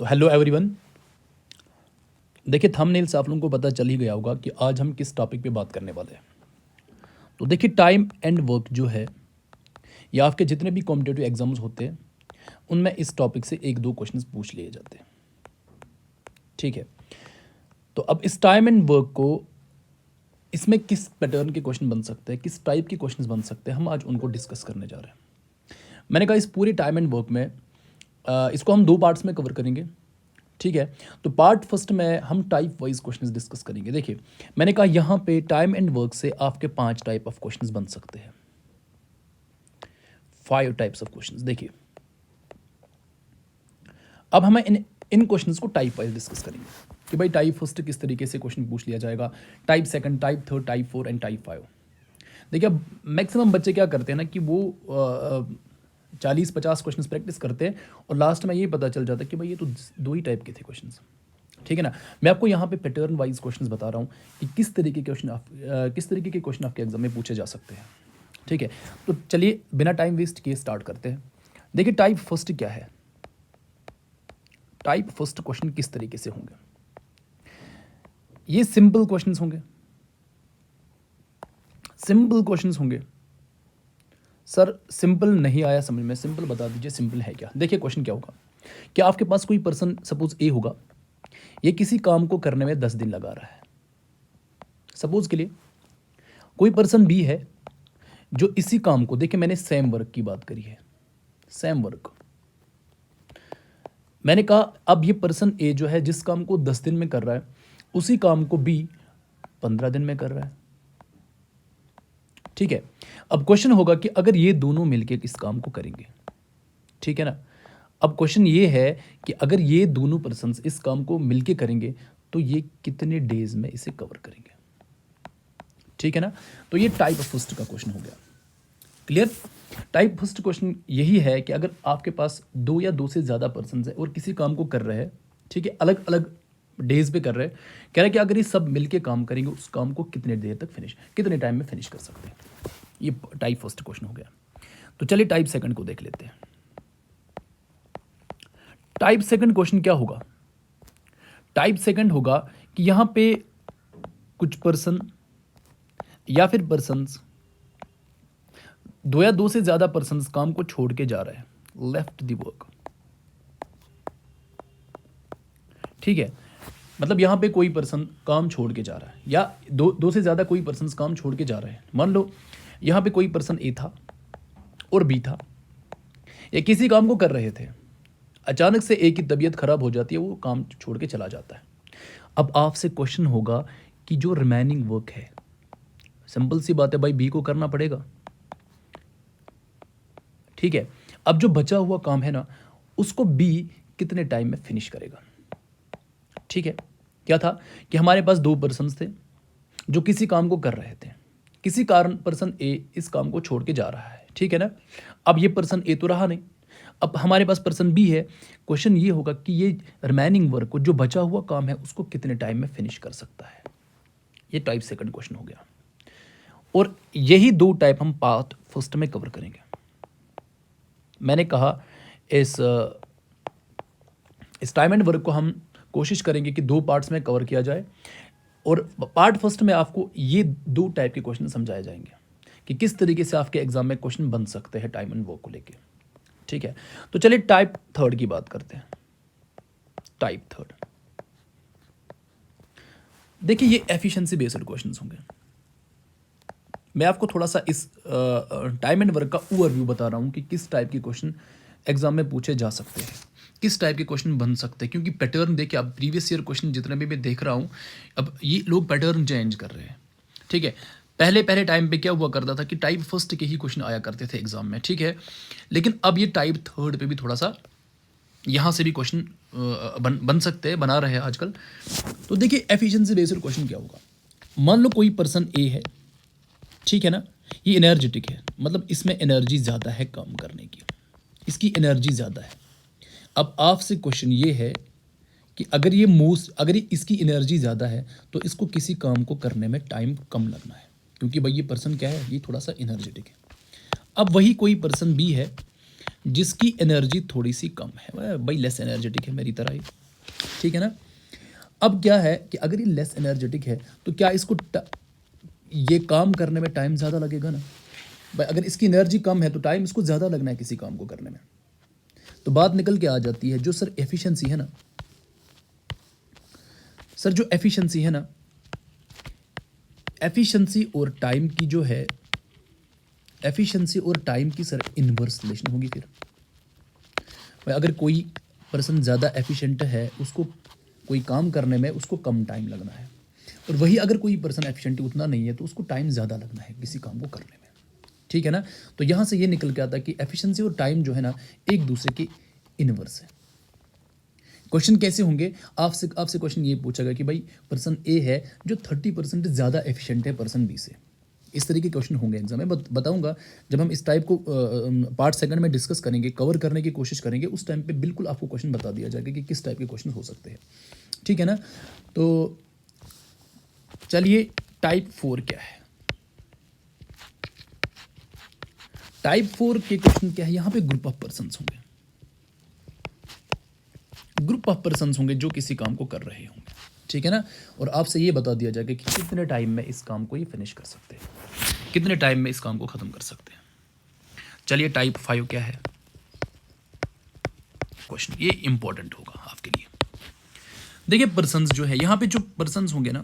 तो hello everyone. देखिए thumbnail से आप लोगों को पता चल ही गया होगा कि आज हम किस टॉपिक पे बात करने वाले हैं। तो देखिए टाइम एंड वर्क जो है या आपके जितने भी कॉम्पिटेटिव एग्जाम्स होते हैं उनमें इस टॉपिक से एक दो क्वेश्चंस पूछ लिए जाते हैं। ठीक है, तो अब इस टाइम एंड वर्क को इसमें किस पैटर्न के क्वेश्चन बन सकते हैं, किस टाइप के क्वेश्चंस बन सकते हैं, हम आज उनको डिस्कस करने जा रहे हैं। मैंने कहा इस पूरे टाइम एंड वर्क में इसको हम दो पार्ट्स में कवर करेंगे। ठीक है, तो पार्ट फर्स्ट में हम टाइप वाइज क्वेश्चंस डिस्कस करेंगे। देखिए मैंने कहा यहाँ पे टाइम एंड वर्क से आपके 5 टाइप ऑफ क्वेश्चंस बन सकते हैं, 5 टाइप्स ऑफ क्वेश्चंस। देखिए अब हमें इन क्वेश्चंस को टाइप वाइज डिस्कस करेंगे कि भाई टाइप फर्स्ट किस तरीके से क्वेश्चन पूछ लिया जाएगा, type second, type third, type 4 and type 5। देखिए अब मैक्सिमम बच्चे क्या करते हैं ना कि वो 40-50 क्वेश्चंस प्रैक्टिस करते हैं और लास्ट में ये पता चल जाता है कि भाई ये तो दो ही टाइप के थे क्वेश्चंस। ठीक है ना, मैं आपको यहाँ पे पैटर्न वाइज क्वेश्चंस बता रहा हूँ कि किस तरीके के क्वेश्चन आपके एग्जाम में पूछे जा सकते हैं। ठीक है, तो चलिए बिना टाइम वेस्ट किए स्टार्ट करते हैं। देखिए टाइप फर्स्ट क्या है, टाइप फर्स्ट क्वेश्चन किस तरीके से होंगे। ये सिंपल क्वेश्चंस होंगे, सिंपल क्वेश्चंस होंगे। सर सिंपल नहीं आया समझ में, सिंपल बता दीजिए सिंपल है क्या। देखिए क्वेश्चन क्या होगा कि आपके पास कोई पर्सन सपोज ए होगा, ये किसी काम को करने में 10 दिन लगा रहा है। सपोज के लिए कोई पर्सन बी है जो इसी काम को, देखिए मैंने सेम वर्क की बात करी है, सेम वर्क मैंने कहा। अब ये पर्सन ए जो है जिस काम को 10 दिन में कर रहा है उसी काम को बी 15 दिन में कर रहा है। ठीक है, अब क्वेश्चन होगा कि अगर ये दोनों मिलके इस काम को करेंगे, ठीक है ना, अब क्वेश्चन ये है कि अगर ये दोनों पर्सन्स इस काम को मिलके करेंगे तो ये कितने डेज में इसे कवर करेंगे। ठीक है ना, तो ये टाइप फर्स्ट का क्वेश्चन हो गया। क्लियर, टाइप फर्स्ट क्वेश्चन यही है कि अगर आपके पास 2 या 2 से ज़्यादा पर्सन्स है और किसी काम को कर रहे हैं, ठीक है, अलग अलग डेज पे कर रहे हैं, कह रहे हैं कि अगर ये सब मिलके काम करेंगे उस काम को कितने देर तक कितने टाइम में फिनिश कर सकते हैं। ये टाइप फर्स्ट क्वेश्चन हो गया। तो चलिए टाइप सेकंड को देख लेते हैं। टाइप सेकंड क्वेश्चन क्या होगा, टाइप सेकंड होगा कि यहां पे कुछ पर्सन या फिर पर्सन्स, 2 या 2 से ज्यादा पर्सन्स काम को छोड़ के जा रहे हैं, लेफ्ट द वर्क। ठीक है, मतलब यहां पे कोई पर्सन काम छोड़ के जा रहा है या दो से ज्यादा कोई पर्सन काम छोड़ के जा रहे हैं। मान लो यहां पे कोई पर्सन ए था और बी था, ये किसी काम को कर रहे थे, अचानक से ए की तबीयत खराब हो जाती है, वो काम छोड़ के चला जाता है। अब आपसे क्वेश्चन होगा कि जो रिमेनिंग वर्क है, सिंपल सी बात है भाई बी को करना पड़ेगा। ठीक है, अब जो बचा हुआ काम है ना उसको बी कितने टाइम में फिनिश करेगा। ठीक है, क्या था कि हमारे पास 2 पर्सन्स थे जो किसी काम को कर रहे थे, किसी कारण पर्सन ए इस काम को छोड़ के जा रहा है। ठीक है ना, अब ये पर्सन ए तो रहा नहीं, अब हमारे पास पर्सन बी है। क्वेश्चन ये होगा कि ये रिमेनिंग वर्क को, जो बचा हुआ काम है, उसको कितने टाइम में फिनिश कर सकता है। ये टाइप सेकंड क्वेश्चन हो गया और यही 2 टाइप हम पार्ट फर्स्ट में कवर करेंगे। मैंने कहा इस टाइम एंड वर्क को हम कोशिश करेंगे कि 2 पार्ट्स में कवर किया जाए और पार्ट फर्स्ट में आपको ये 2 टाइप के क्वेश्चन समझाए जाएंगे कि किस तरीके से आपके एग्जाम में क्वेश्चन बन सकते हैं टाइम एंड वर्क को लेके। ठीक है, तो चलिए टाइप थर्ड की बात करते हैं। टाइप थर्ड, देखिए ये एफिशिएंसी बेस्ड क्वेश्चंस होंगे। मैं आपको थोड़ा सा इस टाइम एंड वर्क का ओवरव्यू बता रहा हूं कि किस टाइप के क्वेश्चन एग्जाम में पूछे जा सकते हैं, किस टाइप के क्वेश्चन बन सकते हैं। क्योंकि पैटर्न देखिए, अब प्रीवियस ईयर क्वेश्चन जितने भी मैं देख रहा हूँ, अब ये लोग पैटर्न चेंज कर रहे हैं। ठीक है, पहले टाइम पे क्या हुआ करता था कि टाइप फर्स्ट के ही क्वेश्चन आया करते थे एग्जाम में। ठीक है, लेकिन अब ये टाइप थर्ड पे भी थोड़ा सा यहाँ से भी क्वेश्चन बन सकते हैं, बना रहे हैं आजकल। तो देखिए एफिशिएंसी बेस्ड क्वेश्चन क्या होगा। मान लो कोई पर्सन ए है, ठीक है ना, ये एनर्जेटिक है, मतलब इसमें एनर्जी ज़्यादा है काम करने की, इसकी एनर्जी ज़्यादा है। अब आपसे क्वेश्चन ये है कि अगर ये इसकी एनर्जी ज़्यादा है तो इसको किसी काम को करने में टाइम कम लगना है, क्योंकि भाई ये पर्सन क्या है, ये थोड़ा सा एनर्जेटिक है। अब वही कोई पर्सन बी है जिसकी एनर्जी थोड़ी सी कम है, भाई लेस एनर्जेटिक है मेरी तरह ही, ठीक है ना। अब क्या है कि अगर ये लेस एनर्जेटिक है तो क्या इसको ये काम करने में टाइम ज़्यादा लगेगा ना भाई। अगर इसकी एनर्जी कम है तो टाइम इसको ज़्यादा लगना है किसी काम को करने में। तो बात निकल के आ जाती है जो सर एफिशिएंसी है ना, सर जो एफिशिएंसी है ना, एफिशिएंसी और टाइम की जो है, एफिशिएंसी और टाइम की सर इनवर्स रिलेशन होगी फिर भाई। अगर कोई पर्सन ज़्यादा एफिशिएंट है, उसको कोई काम करने में उसको कम टाइम लगना है, और वही अगर कोई पर्सन एफिशिएंट उतना नहीं है तो उसको टाइम ज़्यादा लगना है किसी काम को करने में, ठीक है ना। तो यहाँ से ये निकल के आता है कि एफिशिएंसी और टाइम जो है ना एक दूसरे के इनवर्स है। क्वेश्चन कैसे होंगे, आपसे आपसे क्वेश्चन ये पूछेगा कि भाई पर्सन ए है जो 30% ज़्यादा एफिशिएंट है पर्सन बी से। इस तरीके के क्वेश्चन होंगे एग्जाम में। बताऊंगा जब हम इस टाइप को पार्ट सेकंड में डिस्कस करेंगे, कवर करने की कोशिश करेंगे, उस टाइम पे बिल्कुल आपको क्वेश्चन बता दिया जाएगा कि किस टाइप के क्वेश्चन हो सकते हैं, ठीक है ना। तो चलिए टाइप 4 क्या है। टाइप 4 के क्वेश्चन क्या है, यहां पे ग्रुप ऑफ पर्सन्स होंगे, ग्रुप ऑफ पर्सन्स होंगे जो किसी काम को कर रहे होंगे, ठीक है ना। और आपसे ये बता दिया जाएगा कि कितने टाइम में इस काम को ये फिनिश कर सकते हैं, कितने टाइम में इस काम को खत्म कर सकते हैं। चलिए टाइप 5 क्या है क्वेश्चन, ये इंपॉर्टेंट होगा आपके लिए। देखिए पर्सन्स जो है यहाँ पे, जो पर्सन्स होंगे ना,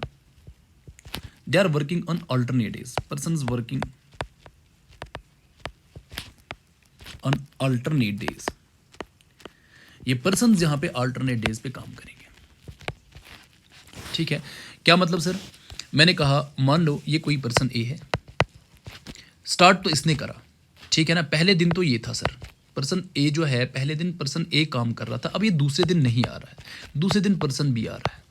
they are working on alternate days, persons working on alternate days. ये पर्सन्स यहाँ पे अल्टरनेट डेज पे काम करेंगे, ठीक है। क्या मतलब सर, मैंने कहा मान लो ये कोई पर्सन ए है, स्टार्ट तो इसने करा, ठीक है ना। पहले दिन तो ये था सर, पर्सन ए जो है पहले दिन पर्सन ए काम कर रहा था, अब ये दूसरे दिन नहीं आ रहा है, दूसरे दिन पर्सन बी आ रहा है,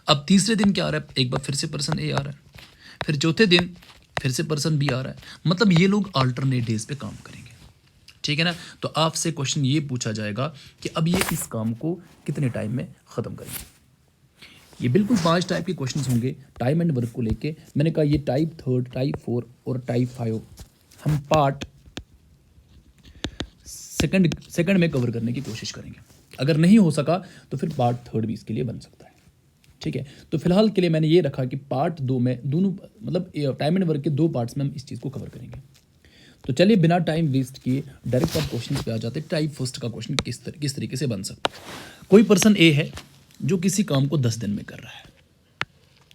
अब तीसरे दिन क्या आ रहा है, एक बार फिर से पर्सन ए आ रहा है, फिर चौथे दिन फिर से पर्सन बी आ रहा है, मतलब ये लोग अल्टरनेट डेज पे काम करेंगे, ठीक है ना। तो आपसे क्वेश्चन ये पूछा जाएगा कि अब ये इस काम को कितने टाइम में ख़त्म करेंगे। ये बिल्कुल 5 टाइप के क्वेश्चंस होंगे टाइम एंड वर्क को लेके। मैंने कहा ये टाइप 3, टाइप 4 और टाइप 5 हम पार्ट सेकंड में कवर करने की कोशिश करेंगे। अगर नहीं हो सका तो फिर पार्ट 3 भी इसके लिए बन सकता है, ठीक है। तो फिलहाल के लिए मैंने ये रखा कि पार्ट 2 में दोनों, मतलब टाइम एंड वर्क के 2 पार्ट्स में हम इस चीज़ को कवर करेंगे। तो चलिए बिना टाइम वेस्ट किए डायरेक्ट आप क्वेश्चन पे आ जाते हैं। टाइप फर्स्ट का क्वेश्चन किस तरीके से बन सकता है। कोई पर्सन ए है जो किसी काम को 10 दिन में कर रहा है,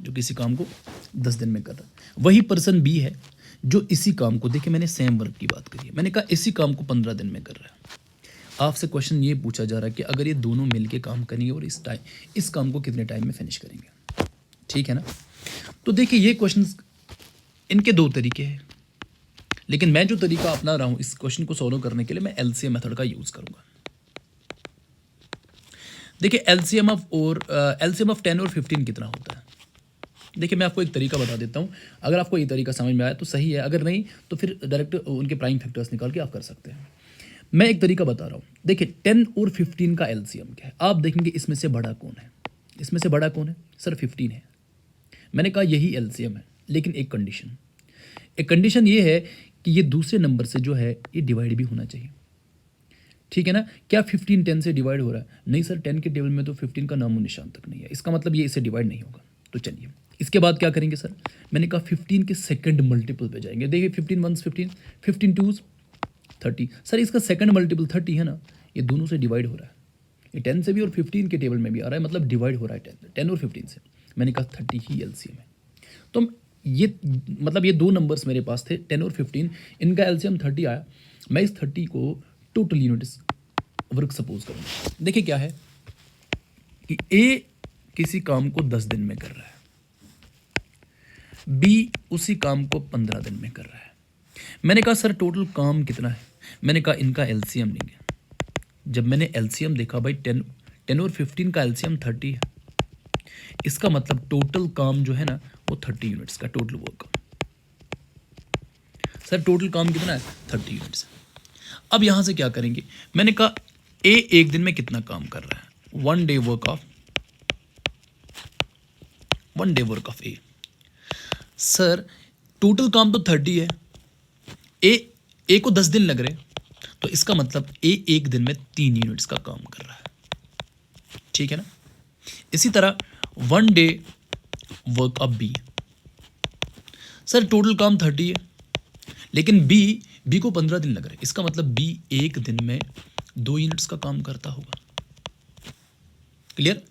जो किसी काम को 10 दिन में कर रहा है। वही पर्सन बी है जो इसी काम को, देखिए मैंने सेम वर्क की बात करी है, मैंने कहा इसी काम को 15 दिन में कर रहा है। आपसे क्वेश्चन ये पूछा जा रहा है कि अगर ये दोनों मिलके काम करेंगे और इस काम को कितने टाइम में फिनिश करेंगे, ठीक है ना। तो देखिए ये क्वेश्चन, इनके 2 तरीके हैं, लेकिन मैं जो तरीका अपना रहा हूँ इस क्वेश्चन को सॉल्व करने के लिए, मैं एलसीएम मेथड का यूज़ करूँगा। देखिए एलसीएम ऑफ 10 और 15 कितना होता है। देखिए मैं आपको एक तरीका बता देता हूँ, अगर आपको ये तरीका समझ में आया तो सही है, अगर नहीं तो फिर डायरेक्ट उनके प्राइम फैक्टर्स निकाल के आप कर सकते हैं। मैं एक तरीका बता रहा हूँ। देखिए 10 और 15 का एलसीएम क्या है, आप देखेंगे इसमें से बड़ा कौन है, इसमें से बड़ा कौन है सर, 15 है। मैंने कहा यही एलसीएम है, लेकिन एक कंडीशन ये है कि ये दूसरे नंबर से जो है ये डिवाइड भी होना चाहिए, ठीक है ना। क्या 15 10 से डिवाइड हो रहा है, नहीं सर, 10 के टेबल में तो 15 का नामो निशान तक नहीं है, इसका मतलब ये इससे डिवाइड नहीं होगा। तो चलिए इसके बाद क्या करेंगे सर, मैंने कहा 15 के सेकंड मल्टीपल पे जाएंगे। देखिए 15 1 15, 15 2 30, सर इसका सेकंड मल्टीपल 30 है ना, ये दोनों से डिवाइड हो रहा है, ये 10 से भी और 15 के टेबल में भी आ रहा है, मतलब डिवाइड हो रहा है 10 और 15 से। मैंने कहा 30 ही एलसीएम है। तो ये मतलब ये 2 नंबर्स मेरे पास थे 10 और 15, इनका एलसीएम 30 आया। मैं इस 30 को टोटल यूनिट्स वर्क सपोज करूँगा। देखिए क्या है कि ए किसी काम को 10 दिन में कर रहा है, बी उसी काम को 15 दिन में कर रहा है। मैंने कहा सर टोटल काम कितना है, मैंने कहा इनका एलसीएम लेंगे। जब मैंने एलसीएम देखा भाई 10 और 15 का एलसीएम 30 है, इसका मतलब टोटल काम जो है ना वो 30 यूनिट्स का टोटल वर्क। सर टोटल काम कितना है, 30 यूनिट्स। अब यहां से क्या करेंगे, मैंने कहा ए एक दिन में कितना काम कर रहा है, 1 day work of A. Sir total काम तो 30 है, ए को 10 दिन लग रहे, तो इसका मतलब ए एक दिन में 3 यूनिट्स का काम कर रहा है, ठीक है ना। इसी तरह 1 day work of B, sir total काम 30 है लेकिन बी को 15 दिन लग रहे हैं, इसका मतलब बी एक दिन में 2 यूनिट्स का काम करता होगा। क्लियर।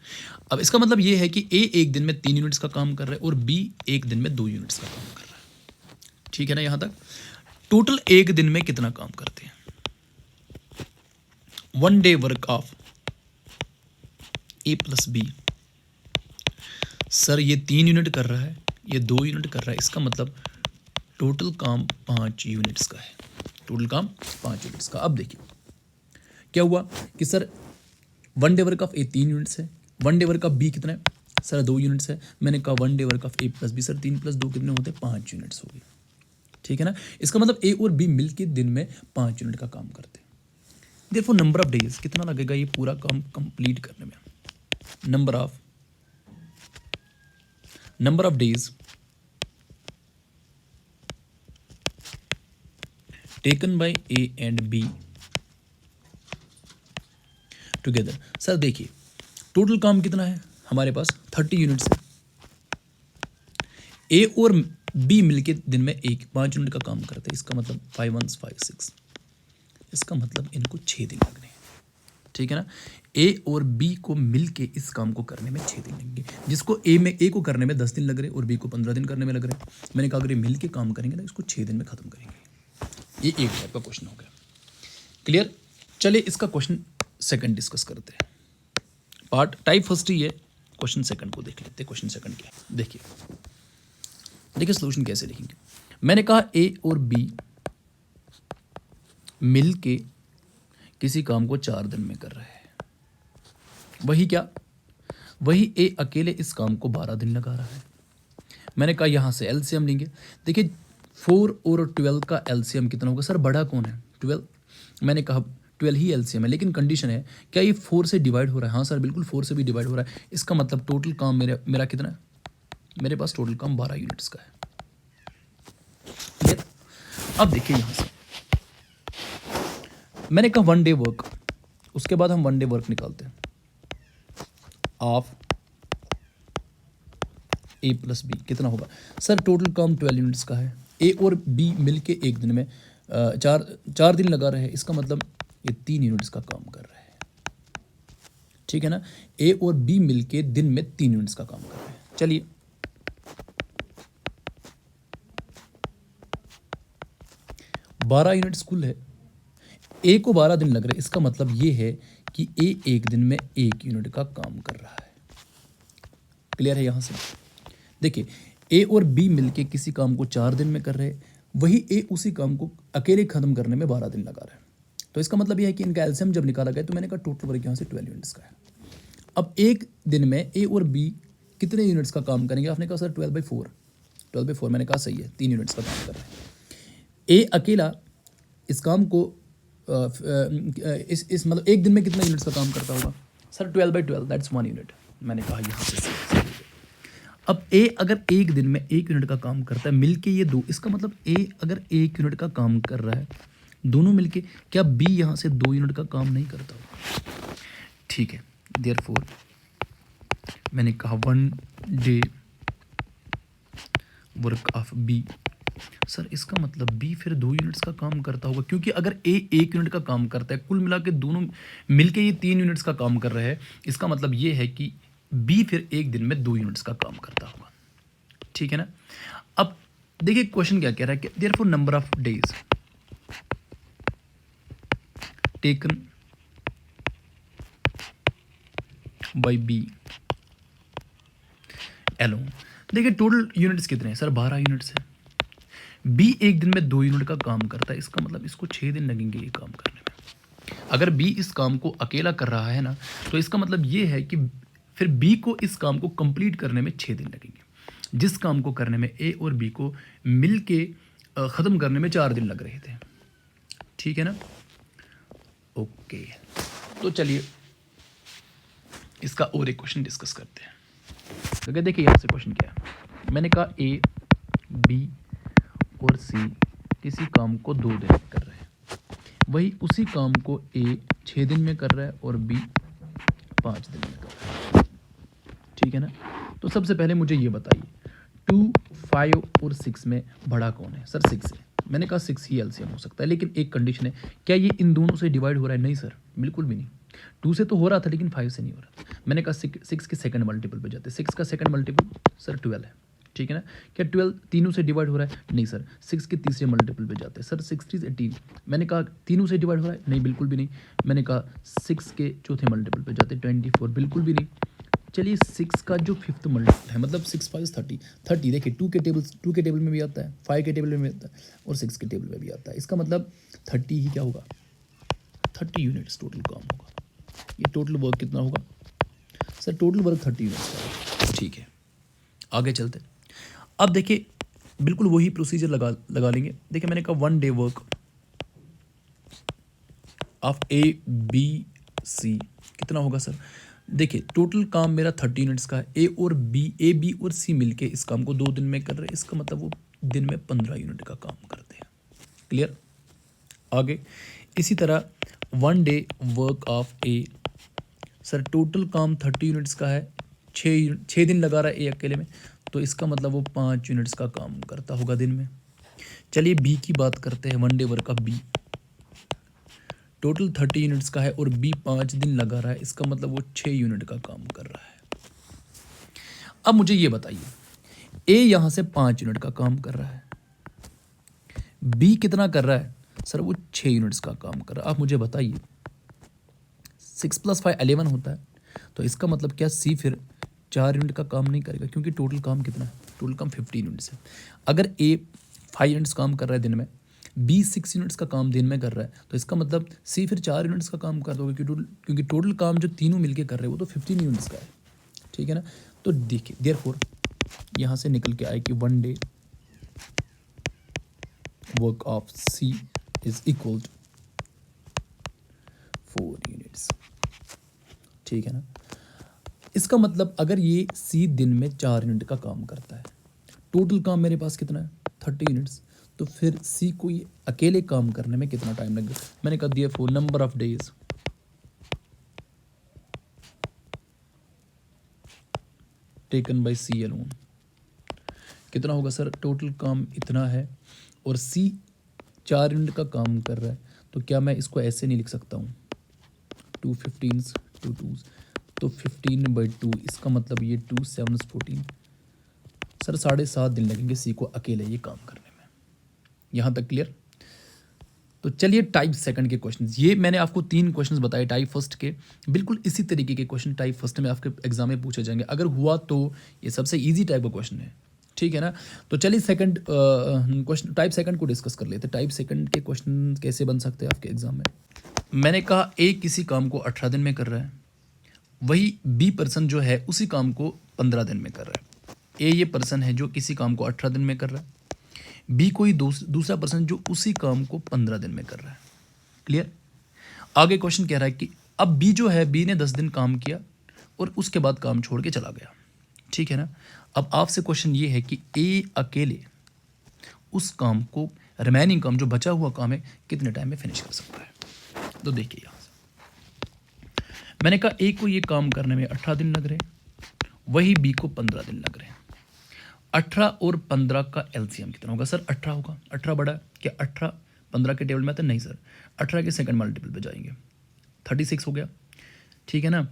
अब इसका मतलब ये है कि ए एक दिन में 3 यूनिट्स का काम कर रहा है और बी एक दिन में 2 यूनिट्स का काम कर रहा है, ठीक है ना। यहां तक टोटल एक दिन में कितना काम करते हैं। 1 day work of A plus B, sir ये 3 यूनिट कर रहा है, ये 2 यूनिट कर रहा है, इसका मतलब टोटल काम 5 यूनिट्स का है, टोटल काम 5 यूनिट्स का। अब देखिए क्या हुआ कि sir 1 day work of A 3 units है, 1 डे वर्क ऑफ बी कितना है, सर 2 यूनिट्स है। मैंने कहा 1 day work of A plus B, sir 3 + 2 कितने होते हैं, 5 यूनिट्स हो गए, ठीक है ना। इसका मतलब ए और बी मिलके दिन में 5 यूनिट का काम करते हैं। देयरफॉर नंबर ऑफ डेज कितना लगेगा ये पूरा काम कंप्लीट करने में। Number of days taken by A and B together. Sir देखिए टोटल काम कितना है हमारे पास, 30 यूनिट्स है। ए और बी मिलके दिन में 5 यूनिट का काम करते हैं, इसका मतलब 5 1 5 6, इसका मतलब इनको 6 दिन लगने हैं, ठीक है ना। ए और बी को मिलके इस काम को करने में 6 दिन लगेंगे, जिसको ए को करने में 10 दिन लग रहे और बी को 15 दिन करने में लग रहे हैं। मैंने कहा अगर ये मिलके काम करेंगे ना इसको 6 दिन में खत्म करेंगे। ये एक टाइप का क्वेश्चन हो गया। क्लियर। चलिए इसका क्वेश्चन सेकंड डिस्कस करते हैं। पार्ट टाइप फर्स्ट ही है, क्वेश्चन सेकंड को देख लेते हैं। क्वेश्चन सेकंड क्या है, देखिए सॉल्यूशन कैसे लिखेंगे। मैंने कहा ए और बी मिलके किसी काम को 4 दिन में कर रहे हैं, वही ए अकेले इस काम को 12 दिन लगा रहा है। मैंने कहा यहां से एलसीएम लेंगे। देखिए 4 और 12 का एलसीएम कितना होगा, सर बड़ा कौन है 12, मैंने कहा 12 ही एलसीएम है, लेकिन कंडीशन है क्या ये 4 से डिवाइड हो रहा है, हाँ सर बिल्कुल 4 से भी डिवाइड हो रहा है। इसका मतलब टोटल काम मेरा कितना है, मेरे पास टोटल काम 12 यूनिट्स का है। अब देखिए यहां से मैंने कहा 1 डे वर्क, उसके बाद हम 1 डे वर्क निकालते हैं ऑफ ए प्लस बी कितना होगा, सर टोटल काम 12 यूनिट्स का है। ए और बी मिलके एक दिन में 4 दिन लगा रहे हैं, इसका मतलब ये 3 यूनिट्स का काम कर रहे हैं, ठीक है ना। ए और बी मिलके दिन में 3 यूनिट्स का काम कर रहे हैं। चलिए 12 यूनिट्स कुल है, ए को 12 दिन लग रहे हैं, इसका मतलब ये है कि ए एक दिन में 1 यूनिट का काम कर रहा है। क्लियर है। यहां से देखिए ए और बी मिलके किसी काम को 4 दिन में कर रहे हैं, वही ए उसी काम को अकेले खत्म करने में 12 दिन लगा रहा है। तो इसका मतलब यह है कि इनका एलसीएम जब निकाला गया तो मैंने कहा टोटल वर्क यहाँ से 12 यूनिट्स का है। अब एक दिन में ए और बी कितने यूनिट्स का काम करेंगे, आपने कहा सर 12/4 मैंने कहा सही है, 3 यूनिट्स का काम कर रहे हैं। ए अकेला इस काम को इस मतलब एक दिन में कितने यूनिट्स का काम करता होगा, सर 12/12 दैट्स 1 यूनिट, मैंने कहा यहाँ से सही। अब ए अगर एक दिन में 1 यूनिट का काम करता है मिलके ये 2, इसका मतलब ए अगर 1 यूनिट का काम कर रहा है दोनों मिलके, क्या बी यहाँ से 2 यूनिट का काम नहीं करता होगा, ठीक है। देयरफॉर मैंने कहा 1 day work of B, sir इसका मतलब बी फिर 2 यूनिट्स का काम करता होगा, क्योंकि अगर ए 1 यूनिट का काम करता है, कुल मिला के दोनों मिलके ये 3 यूनिट्स का काम कर रहे हैं, इसका मतलब ये है कि बी फिर एक दिन में 2 यूनिट्स का काम करता होगा, ठीक है ना। अब देखिए क्वेश्चन क्या कह रहा है कि therefore number of days taken by B alone. देखिए टोटल यूनिट्स कितने हैं, सर 12 यूनिट्स है। बी एक दिन में 2 यूनिट का काम करता है, इसका मतलब इसको 6 दिन लगेंगे ये काम करने में। अगर बी इस काम को अकेला कर रहा है ना, तो इसका मतलब ये है कि फिर बी को इस काम को कंप्लीट करने में 6 दिन लगेंगे, जिस काम को करने में ए और बी को मिल के ख़त्म करने में 4 दिन लग रहे थे, ठीक है ना। ओके तो चलिए इसका और एक क्वेश्चन डिस्कस करते हैं। तो देखिए यहाँ से क्वेश्चन क्या है, मैंने कहा ए बी और सी किसी काम को 2 दिन कर रहे हैं, वही उसी काम को ए 6 दिन में कर रहा है और बी 5 दिन में कर रहा है। ठीक है ना। तो सबसे पहले मुझे ये बताइए 2, 5 और 6 में बड़ा कौन है? सर 6 है। मैंने कहा 6 ही एलसीएम हो सकता है, लेकिन एक कंडीशन है, क्या ये इन दोनों से डिवाइड हो रहा है? नहीं सर, बिल्कुल भी नहीं। 2 से तो हो रहा था लेकिन 5 से नहीं हो रहा। मैंने कहा 6 के सेकंड मल्टीपल पे जाते, 6 का सेकंड मल्टीपल सर 12 है। ठीक है ना। क्या 12 तीनों से डिवाइड हो रहा है? नहीं सर। 6 के तीसरे मल्टीपल पे जाते हैं सर, 6 is 18। मैंने कहा तीनों से डिवाइड हो रहा है? नहीं, बिल्कुल भी नहीं। मैंने कहा 6 के चौथे मल्टीपल पे जाते 24, बिल्कुल भी नहीं। चलिए 6 का जो फिफ्थ मल्टीपल है, मतलब 6 5 30, 30 देखिए 2 के टेबल में भी आता है, 5 के टेबल में भी आता है और 6 के टेबल में भी आता है। इसका मतलब 30 ही क्या होगा? 30 यूनिट्स टोटल काम होगा। ये टोटल वर्क कितना होगा? सर टोटल वर्क 30 यूनिट्स का। ठीक है, आगे चलते। अब देखिए बिल्कुल वही प्रोसीजर लगा लेंगे। देखिए मैंने कहा 1 day work of A B C कितना होगा सर? देखिए टोटल काम मेरा 30 यूनिट्स का है। ए बी और सी मिलके इस काम को 2 दिन में कर रहे हैं। इसका मतलब वो दिन में 15 यूनिट का काम करते हैं। क्लियर? आगे इसी तरह 1 day work of A, sir total काम 30 यूनिट्स का है, 6 दिन लगा रहा है ए अकेले में, तो इसका मतलब वो 5 यूनिट्स का काम करता होगा दिन में। चलिए बी की बात करते हैं। 1 day work of B, total 30 units का है और बी 5 दिन लगा रहा है, इसका मतलब वो 6 यूनिट का काम कर रहा है। अब मुझे ये बताइए ए यहां से 5 यूनिट का काम कर रहा है, बी कितना कर रहा है? सर वो 6 यूनिट्स का काम कर रहा है। आप मुझे बताइए 6 + 5 11 होता है, तो इसका मतलब क्या सी फिर 4 यूनिट का काम नहीं करेगा? क्योंकि टोटल काम कितना है? टोटल काम 15 यूनिट्स है। अगर ए 5 यूनिट्स काम कर रहा है दिन में, बी 6 यूनिट्स का काम दिन में कर रहा है, तो इसका मतलब सी फिर 4 यूनिट्स का काम कर दोगे, क्योंकि टोटल काम जो तीनों मिलके कर रहे हैं वो तो 15 यूनिट्स का है। ठीक है ना। तो देखिए देयरफॉर यहाँ से निकल के आए कि 1 day work of C is equal to 4 units. ठीक है ना। इसका मतलब अगर ये सी दिन में 4 यूनिट का काम करता है, टोटल काम मेरे पास कितना है? 30 यूनिट्स, तो फिर सी को ये अकेले काम करने में कितना टाइम लगेगा? मैंने कहा दिया 4 number of days taken by C alone कितना होगा सर? टोटल काम इतना है और सी 4 यूनिट का काम कर रहा है, तो क्या मैं इसको ऐसे नहीं लिख सकता हूँ 2 15s 2 2s, तो 15/2, इसका मतलब ये 2 7 14, सर 7.5 दिन लगेंगे सी को अकेले ये काम करने में। यहाँ तक क्लियर? तो चलिए टाइप सेकंड के क्वेश्चंस, ये मैंने आपको 3 क्वेश्चंस बताए टाइप फर्स्ट के, बिल्कुल इसी तरीके के क्वेश्चन टाइप फर्स्ट में आपके एग्जाम में पूछे जाएंगे। अगर हुआ तो ये सबसे ईजी टाइप का क्वेश्चन है। ठीक है ना। तो चलिए सेकंड क्वेश्चन टाइप सेकंड को डिस्कस कर लेते हैं। टाइप सेकंड के क्वेश्चन कैसे बन सकते हैं आपके एग्जाम में। मैंने कहा ए किसी काम को 18 दिन में कर रहा है, वही बी पर्सन जो है उसी काम को 15 दिन में कर रहा है। ए ये पर्सन है जो किसी काम को 18 दिन में कर रहा है, बी कोई दूसरा पर्सन जो उसी काम को 15 दिन में कर रहा है। क्लियर? आगे क्वेश्चन कह रहा है कि अब बी जो है, बी ने 10 दिन काम किया और उसके बाद काम छोड़ के चला गया। ठीक है ना। अब आपसे क्वेश्चन ये है कि ए अकेले उस काम को, रिमेनिंग काम जो बचा हुआ काम है, कितने टाइम में फिनिश कर सकता है। तो देखिए यहाँ से मैंने कहा ए को ये काम करने में 18 दिन लग रहे हैं, वही बी को 15 दिन लग रहे हैं। 18 और 15 का एलसीएम कितना होगा? सर 18 होगा। 18 बड़ा है क्या? 18 15 के टेबल में आता है? नहीं सर, 18 के सेकंड मल्टीपल पे जाएंगे, 36 हो गया। ठीक है ना।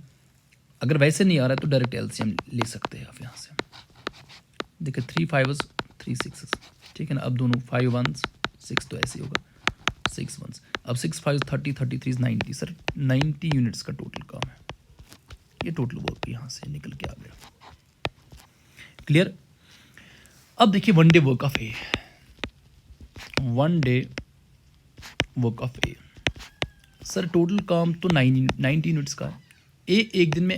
अगर वैसे नहीं आ रहा है तो डायरेक्ट एलसीएम ले सकते हैं आप यहाँ से। देखिए 3 5s 3 6s। ठीक है ना। अब दोनों 5 1s 6, तो ऐसे होगा 6 1s। अब 6 5 30 33 90, सर 90 यूनिट्स का टोटल काम है। ये टोटल वर्क यहाँ से निकल के आ गया। क्लियर? अब देखिए 1 day work of A, 1 day work of A, sir total काम तो 90 यूनिट्स का है। ए एक दिन में,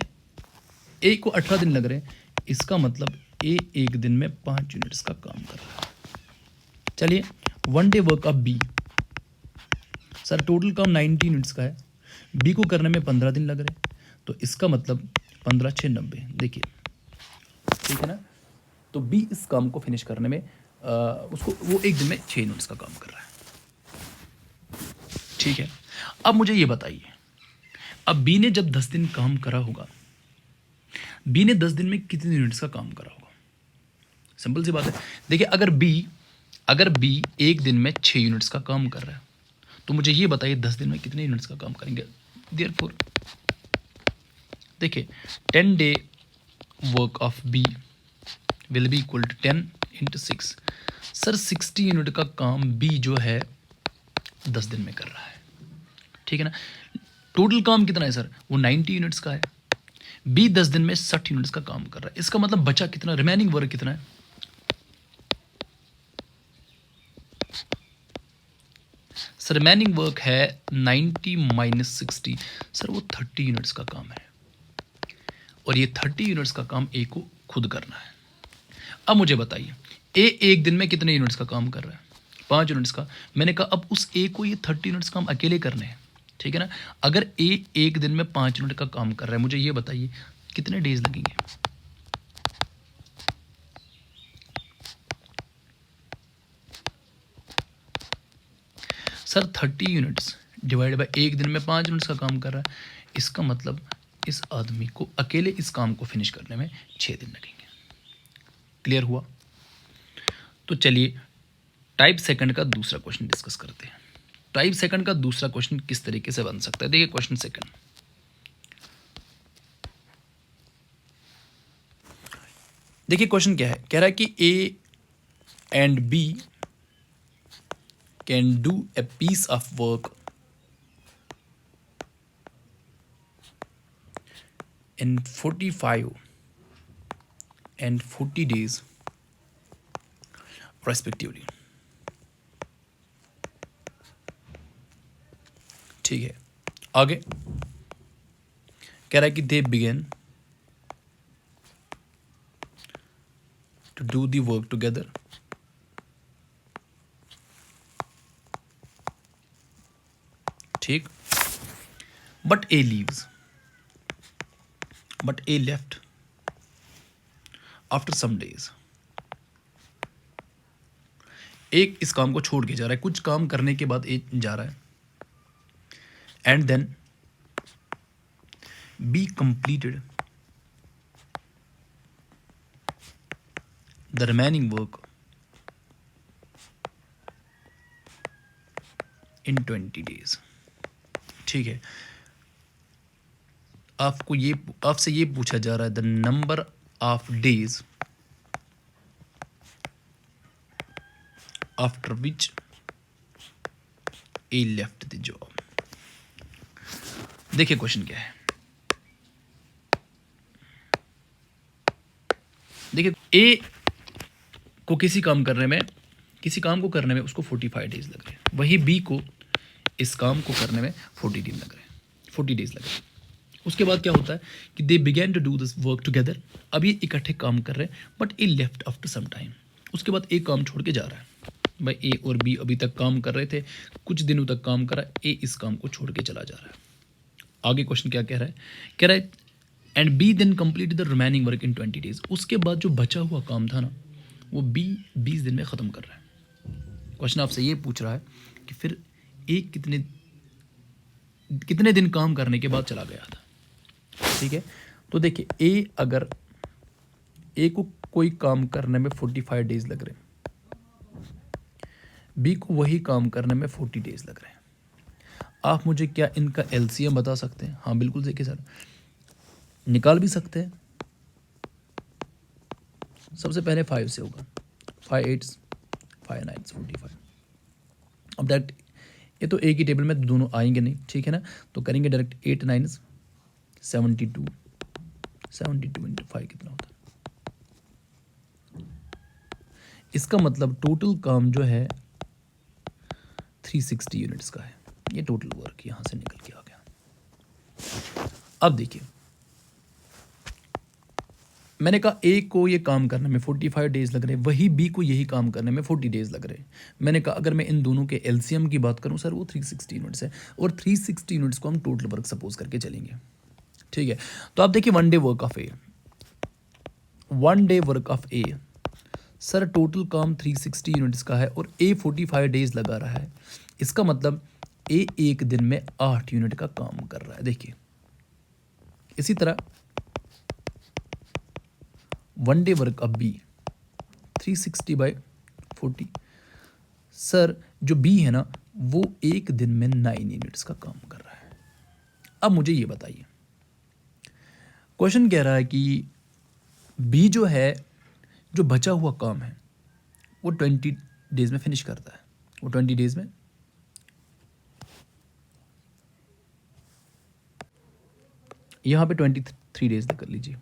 ए को 18 दिन लग रहे हैं, इसका मतलब ए एक दिन में 5 यूनिट्स का काम कर रहा है। चलिए 1 day work of B, sir total काम 90 यूनिट्स का है, बी को करने में 15 दिन लग रहे हैं, तो इसका मतलब 15 6 90। देखिए ठीक है ना। तो बी इस काम को फिनिश करने में उसको वो एक दिन में 6 यूनिट्स का काम कर रहा है। ठीक है। अब मुझे ये बताइए, अब बी ने जब 10 दिन काम करा होगा, बी ने 10 दिन में कितने यूनिट्स का काम करा होगा? सिंपल सी बात है। देखिए, अगर बी एक दिन में 6 यूनिट्स का काम कर रहा है, तो मुझे ये बताइए 10 दिन में कितने यूनिट्स का काम करेंगे? देयरफॉर देखिए, 10 day work of B will be equal to 10 into 6। Sir 60 unit का काम बी जो है 10 दिन में कर रहा है, ठीक है ना। टोटल काम कितना है सर? वो 90 यूनिट्स का है। बी 10 दिन में 60 यूनिट्स का काम कर रहा है। इसका मतलब बचा कितना, रिमेनिंग वर्क कितना है? सर रिमेनिंग वर्क है 90 माइनस 60। सर वो 30 यूनिट्स का काम है, और ये 30 यूनिट्स का काम ए को खुद करना है। अब मुझे बताइए, ए एक दिन में कितने यूनिट्स का काम कर रहा है? 5 यूनिट्स का। मैंने कहा अब उस ए को ये 30 यूनिट्स काम अकेले करने हैं, ठीक है ना। अगर ए एक दिन में 5 यूनिट का काम कर रहा है, मुझे ये बताइए कितने डेज लगेंगे? सर 30 यूनिट्स डिवाइड बाय एक दिन में 5 यूनिट्स का काम कर रहा है। इसका मतलब इस आदमी को अकेले इस काम को फिनिश करने में 6 दिन लगेंगे। क्लियर हुआ? तो चलिए टाइप सेकंड का दूसरा क्वेश्चन डिस्कस करते हैं। टाइप सेकंड का दूसरा क्वेश्चन किस तरीके से बन सकता है? देखिए क्वेश्चन सेकंड, देखिए क्वेश्चन क्या है, कह रहा है कि A and B can do a piece of work in 45 and 40 days respectively। ठीक है, आगे कह रहा है कि they begin to do the work together ठीक, but A left after some days. एक इस काम को छोड़ के जा रहा है, कुछ काम करने के बाद ए जा रहा है, and then B completed the remaining work in 20 days. ठीक है, आपसे ये पूछा जा रहा है the number of days after which A left the job. देखिए क्वेश्चन क्या है, देखिए ए को किसी काम को करने में उसको 45 डेज लग रहे हैं, वही बी को इस काम को करने में 40 डेज लग रहे हैं। उसके बाद क्या होता है कि they begin to do this work together. अब ये इकट्ठे काम कर रहे हैं, but A left after some time. उसके बाद ए काम छोड़ के जा रहा है। भाई ए और बी अभी तक काम कर रहे थे, कुछ दिनों तक काम करा, ए इस काम को छोड़ के चला जा रहा है। आगे क्वेश्चन क्या कह रहा है and B then complete the remaining work in 20 days. उसके बाद जो बचा हुआ काम था ना, वो बी 20 दिन में ख़त्म कर रहा है। क्वेश्चन आपसे ये पूछ रहा है कि फिर ए कितने दिन काम करने के बाद चला गया था। ठीक है, तो देखिए अगर ए को कोई काम करने में 45 डेज लग रहे हैं, बी को वही काम करने में 40 डेज लग रहे हैं। आप मुझे क्या इनका एलसीएम बता सकते हैं? हाँ बिल्कुल, देखिए सर निकाल भी सकते हैं। सबसे पहले 5 से होगा, 5 8 5 9 45। अब डायरेक्ट ये तो एक ही टेबल में दोनों आएंगे नहीं, ठीक है ना, तो करेंगे डायरेक्ट 8 9 72 इंटू 5 कितना होता है? इसका मतलब टोटल काम जो है 360 यूनिट्स का है। ये टोटल वर्क यहां से निकल के आ गया। अब देखिए, मैंने कहा ए को ये काम करने में 45 डेज लग रहे हैं, वही बी को यही काम करने में 40 डेज लग रहे हैं। मैंने कहा अगर मैं इन दोनों के एलसीएम की बात करूं सर, वो 360 यूनिट्स है, और 360 यूनिट्स को हम टोटल वर्क सपोज करके चलेंगे। ठीक है, तो आप देखिए one day work of A, sir total काम 360 यूनिट्स का है और ए 45 डेज लगा रहा है। इसका मतलब ए एक दिन में 8 यूनिट का काम कर रहा है। देखिए इसी तरह one day work of B 360/40। Sir जो बी है ना वो एक दिन में 9 यूनिट्स का काम कर रहा है। अब मुझे ये बताइए, क्वेश्चन कह रहा है कि बी जो है, जो बचा हुआ काम है वो 20 डेज में फिनिश करता है। वो 20 डेज में यहाँ पे 23 डेज कर लीजिए,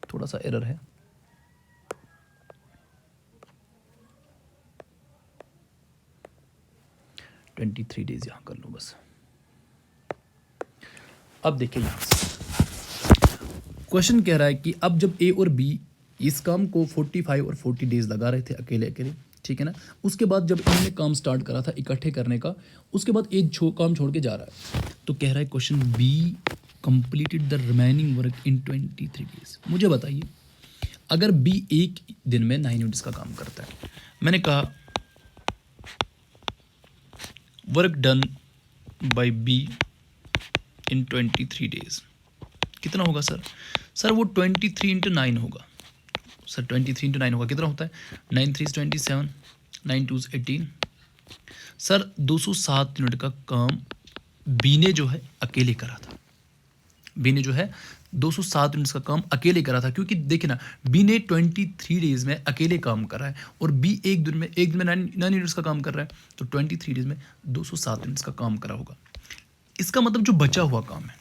थोड़ा सा एरर है। ट्वेंटी 23 डेज यहाँ कर लो बस। अब देखिए यहाँ क्वेश्चन कह रहा है कि अब जब ए और बी इस काम को 45 और 40 डेज लगा रहे थे अकेले अकेले, ठीक है ना, उसके बाद जब इन्होंने काम स्टार्ट करा था इकट्ठे करने का, उसके बाद ए काम छोड़ के जा रहा है। तो कह रहा है question B completed the remaining work in 23 days. मुझे बताइए अगर बी एक दिन में 9 यूनिट्स का काम करता है, मैंने कहा work done by be in 23 days कितना होगा सर? सर वो 23 इंटू 9 होगा। सर 23 इंटू 9 होगा, कितना होता है? 9 3 27, 9 2 18। सर 207 यूनिट का काम बी ने जो है अकेले करा था। बी ने जो है 207 यूनिट्स का काम अकेले करा था, क्योंकि देखिए ना बी ने 23 डेज में अकेले काम कर रहा है और बी एक दिन में 9 यूनिट्स का काम कर रहा है, तो 23 डेज में 207 यूनिट्स का काम करा होगा। इसका मतलब जो बचा हुआ काम है,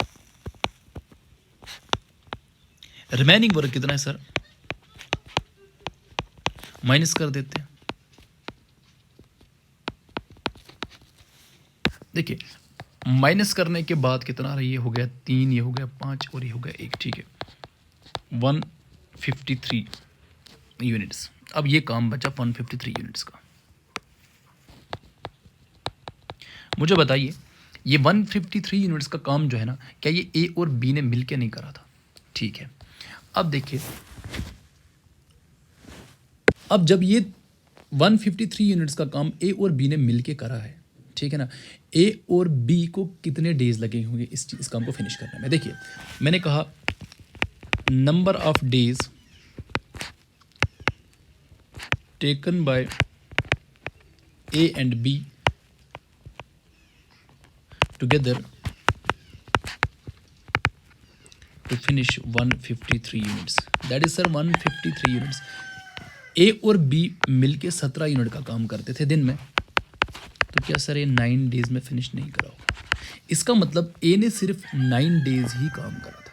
रिमेनिंग वर्क कितना है सर? माइनस कर देते हैं। देखिए माइनस करने के बाद कितना रहा? ये हो गया 3, ये हो गया 5 और ये हो गया 1, ठीक है 153 यूनिट्स। अब ये काम बचा 153 यूनिट्स का। मुझे बताइए ये 153 यूनिट्स का काम जो है ना, क्या ये ए और बी ने मिलके नहीं करा था? ठीक है, अब देखिए अब जब ये 153 यूनिट्स का काम ए और बी ने मिलके करा है, ठीक है ना, ए और बी को कितने डेज लगे होंगे इस काम को फिनिश करने में? देखिए मैंने कहा number of days taken by A and B together to finish 153 units. That is sir 153 units. A और बी मिलके 17 यूनिट का काम करते थे दिन में, तो क्या सर ये 9 डेज में फिनिश नहीं करा होगा? इसका मतलब ए ने सिर्फ 9 डेज ही काम करा था।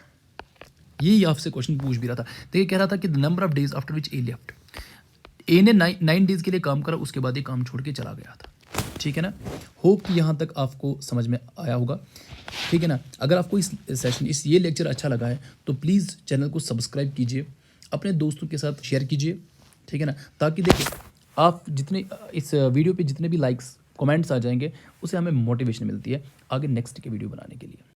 यही आपसे क्वेश्चन पूछ भी रहा था। देखिए कह रहा था कि the number of days after which A left. A ने 9 डेज के लिए काम करा, उसके बाद ये काम छोड़ के चला गया था। ठीक है ना, होप कि यहाँ तक आपको समझ में आया होगा। ठीक है ना, अगर आपको इस सेशन ये लेक्चर अच्छा लगा है तो प्लीज़ चैनल को सब्सक्राइब कीजिए, अपने दोस्तों के साथ शेयर कीजिए, ठीक है ना, ताकि देखिए आप जितने इस वीडियो पे जितने भी लाइक्स कमेंट्स आ जाएंगे उससे हमें मोटिवेशन मिलती है आगे नेक्स्ट के वीडियो बनाने के लिए।